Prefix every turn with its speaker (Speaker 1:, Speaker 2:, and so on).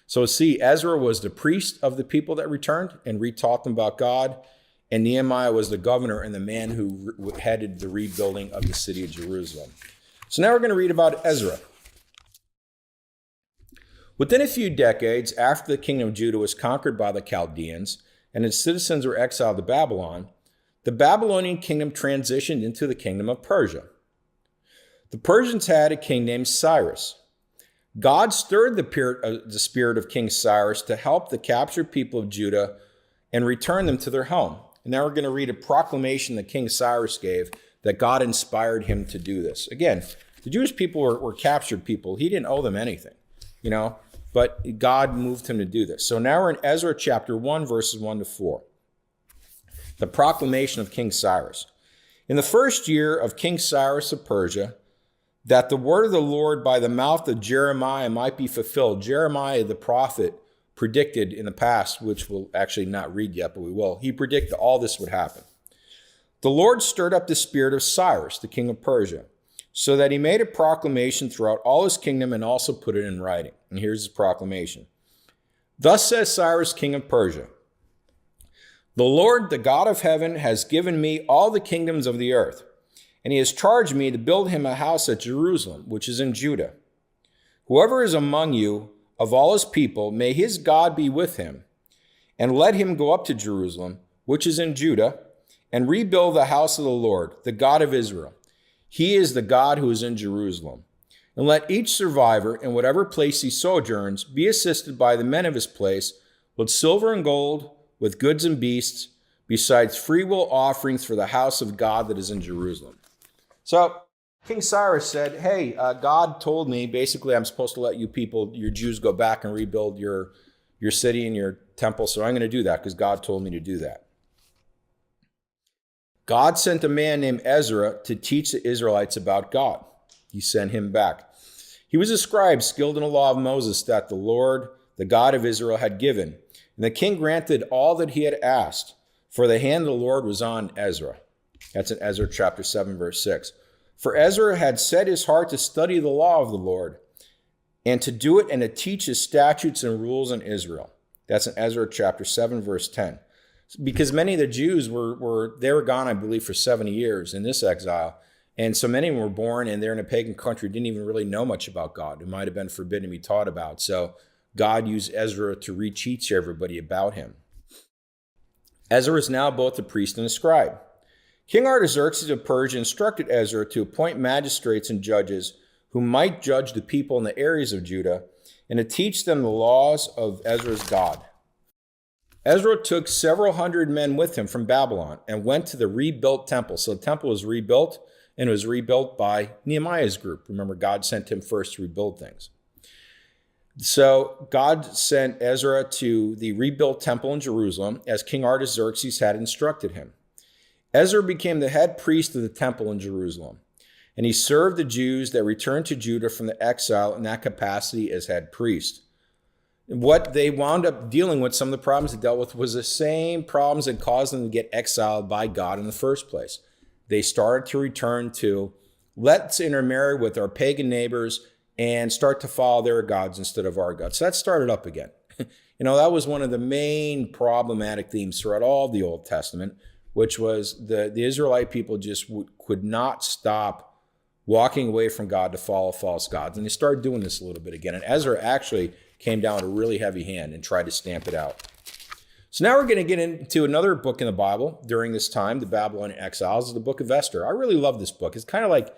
Speaker 1: So see, Ezra was the priest of the people that returned and retaught them about God, and Nehemiah was the governor and the man who headed the rebuilding of the city of Jerusalem. So now we're going to read about Ezra. Within a few decades after the kingdom of Judah was conquered by the Chaldeans and its citizens were exiled to Babylon, the Babylonian kingdom transitioned into the kingdom of Persia. The Persians had a king named Cyrus. God stirred the spirit of King Cyrus to help the captured people of Judah and return them to their home. And now we're going to read a proclamation that King Cyrus gave that God inspired him to do this. Again, the Jewish people were captured people. He didn't owe them anything, but God moved him to do this. So now we're in Ezra chapter 1, verses 1 to 4. The proclamation of King Cyrus. In the first year of King Cyrus of Persia, that the word of the Lord by the mouth of Jeremiah might be fulfilled. Jeremiah, the prophet, predicted in the past, which we'll actually not read yet, but we will. He predicted all this would happen. The Lord stirred up the spirit of Cyrus, the king of Persia, so that he made a proclamation throughout all his kingdom and also put it in writing. And here's his proclamation. Thus says Cyrus, king of Persia, the Lord, the God of heaven, has given me all the kingdoms of the earth, and he has charged me to build him a house at Jerusalem, which is in Judah. Whoever is among you of all his people, may his God be with him, and let him go up to Jerusalem, which is in Judah, and rebuild the house of the Lord, the God of Israel. He is the God who is in Jerusalem. And let each survivor, in whatever place he sojourns, be assisted by the men of his place with silver and gold, with goods and beasts, besides freewill offerings for the house of God that is in Jerusalem. So King Cyrus said, hey, God told me, basically, I'm supposed to let you people, your Jews, go back and rebuild your city and your temple. So I'm going to do that because God told me to do that. God sent a man named Ezra to teach the Israelites about God. He sent him back. He was a scribe skilled in the law of Moses that the Lord, the God of Israel, had given. And the king granted all that he had asked, for the hand of the Lord was on Ezra. That's in Ezra chapter 7, verse 6. For Ezra had set his heart to study the law of the Lord, and to do it and to teach his statutes and rules in Israel. That's in Ezra chapter 7, verse 10. Because many of the Jews were gone, I believe, for 70 years in this exile. And so many of them were born and they're in a pagan country, didn't even really know much about God. It might have been forbidden to be taught about. So God used Ezra to reteach everybody about him. Ezra is now both a priest and a scribe. King Artaxerxes of Persia instructed Ezra to appoint magistrates and judges who might judge the people in the areas of Judah and to teach them the laws of Ezra's God. Ezra took several hundred men with him from Babylon and went to the rebuilt temple. So the temple was rebuilt, and it was rebuilt by Nehemiah's group. Remember, God sent him first to rebuild things. So God sent Ezra to the rebuilt temple in Jerusalem as King Artaxerxes had instructed him. Ezra became the head priest of the temple in Jerusalem, and he served the Jews that returned to Judah from the exile in that capacity as head priest. What they wound up dealing with, some of the problems they dealt with, was the same problems that caused them to get exiled by God in the first place. They started to return to, let's intermarry with our pagan neighbors and start to follow their gods instead of our gods. So that started up again. That was one of the main problematic themes throughout all the Old Testament, which was the Israelite people just could not stop walking away from God to follow false gods. And they started doing this a little bit again. And Ezra actually came down with a really heavy hand and tried to stamp it out. So now we're going to get into another book in the Bible during this time, the Babylonian Exiles, is the book of Esther. I really love this book. It's kind of like